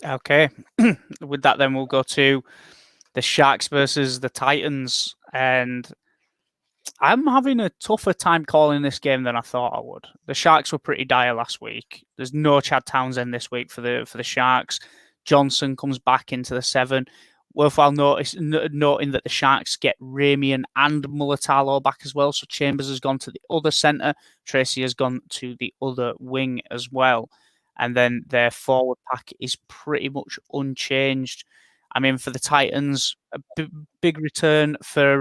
Okay. With that, then we'll go to the Sharks versus the Titans. And I'm having a tougher time calling this game than I thought I would. The Sharks were pretty dire last week. There's no Chad Townsend this week for the Sharks. Johnson comes back into the 7. Worthwhile noting that the Sharks get Ramian and Mulatalo back as well. So Chambers has gone to the other centre. Tracy has gone to the other wing as well. And then their forward pack is pretty much unchanged. I mean, for the Titans, a big return for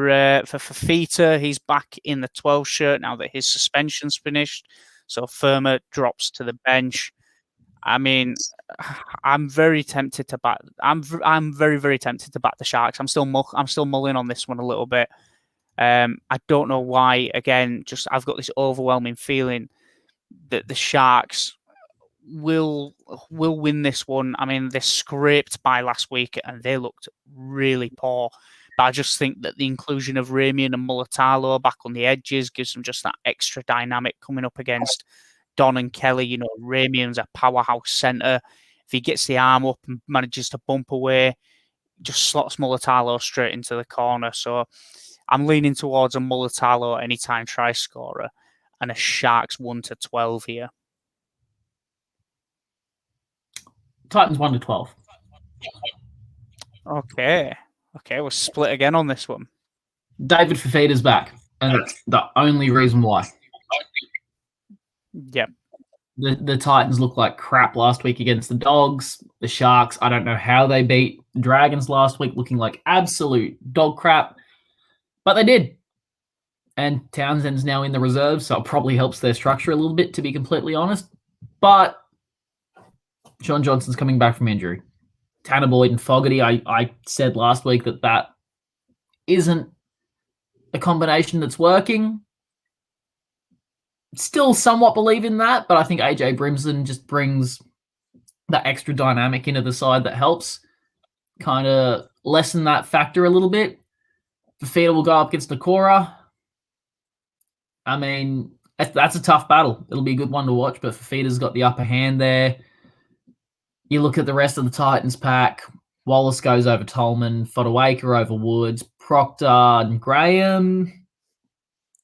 Fafita. He's back in the 12 shirt now that his suspension's finished. So Firma drops to the bench. I mean, I'm very tempted to back. I'm very tempted to back the Sharks. I'm still mulling on this one a little bit. I don't know why. Again, just I've got this overwhelming feeling that the Sharks will win this one. I mean, they scraped by last week and they looked really poor. But I just think that the inclusion of Ramian and Mulatalo back on the edges gives them just that extra dynamic coming up against Don and Kelly. You know, Ramian's a powerhouse centre. If he gets the arm up and manages to bump away, just slots Mulatalo straight into the corner. So I'm leaning towards a Mulatalo anytime try scorer and a Sharks 1-12 here. Titans 1-12. Okay, we're split again on this one. David Fafita's back, and that's the only reason why. Yep. The Titans looked like crap last week against the Dogs. The Sharks, I don't know how they beat the Dragons last week, looking like absolute dog crap, but they did. And Townsend's now in the reserve, so it probably helps their structure a little bit, to be completely honest. But Sean Johnson's coming back from injury. Tanner Boyd and Fogarty, I said last week that isn't a combination that's working. Still somewhat believe in that, but I think AJ Brimson just brings that extra dynamic into the side that helps kind of lessen that factor a little bit. Fafita will go up against Nakora. I mean, that's a tough battle. It'll be a good one to watch, but Fafita's got the upper hand there. You look at the rest of the Titans pack. Wallace goes over Tolman, Fodawaker over Woods, Proctor and Graham.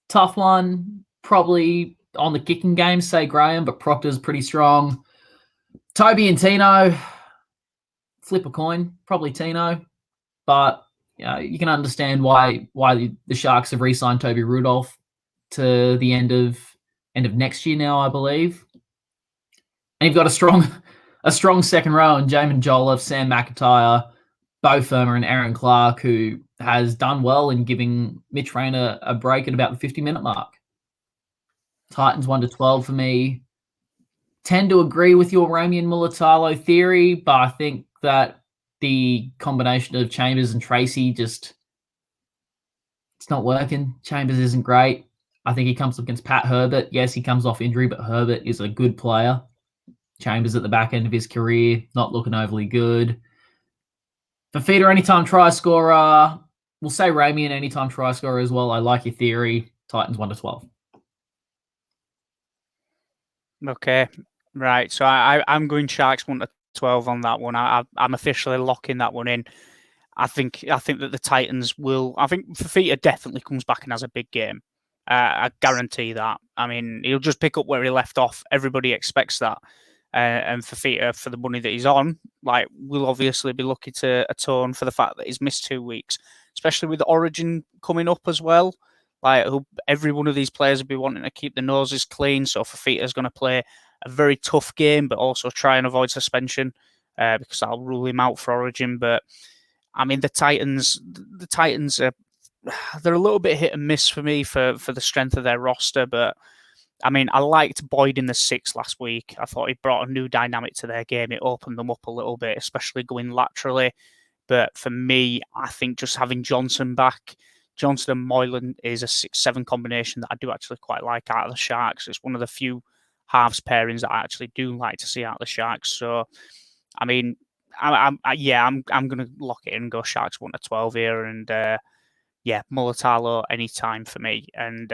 Tough one. Probably on the kicking game, say Graham, but Proctor's pretty strong. Toby and Tino, flip a coin, probably Tino. But you can understand why the Sharks have re-signed Toby Rudolph to the end of next year now, I believe. And you've got a strong second row in Jamin Jolliffe, Sam McIntyre, Bo Firma and Aaron Clark, who has done well in giving Mitch Rayner a break at about the 50-minute mark. Titans 1-12 for me. Tend to agree with your Ramian Mulatalo theory, but I think that the combination of Chambers and Tracy it's not working. Chambers isn't great. I think he comes up against Pat Herbert. Yes, he comes off injury, but Herbert is a good player. Chambers at the back end of his career, not looking overly good. Fafita, anytime try scorer. We'll say Ramian, anytime try scorer as well. I like your theory. Titans 1-12. Okay, right. So I'm going Sharks 1-12 on that one. I'm officially locking that one in. I think that the Titans will. I think Fafita definitely comes back and has a big game. I guarantee that. I mean, he'll just pick up where he left off. Everybody expects that. And Fafita, for the money that he's on, like, will obviously be looking to atone for the fact that he's missed 2 weeks, especially with Origin coming up as well. Like, every one of these players will be wanting to keep the noses clean. So Fafita's going to play a very tough game, but also try and avoid suspension because that'll rule him out for Origin. But I mean, the Titans are they're a little bit hit and miss for me for the strength of their roster, but I mean, I liked Boyd in the 6 last week. I thought he brought a new dynamic to their game. It opened them up a little bit, especially going laterally. But for me, I think just having Johnson back, Johnson and Moylan is a 6-7 combination that I do actually quite like out of the Sharks. It's one of the few halves pairings that I actually do like to see out of the Sharks. So, I mean, I'm going to lock it in and go Sharks 1-12 here. And, Mulatalo anytime for me. And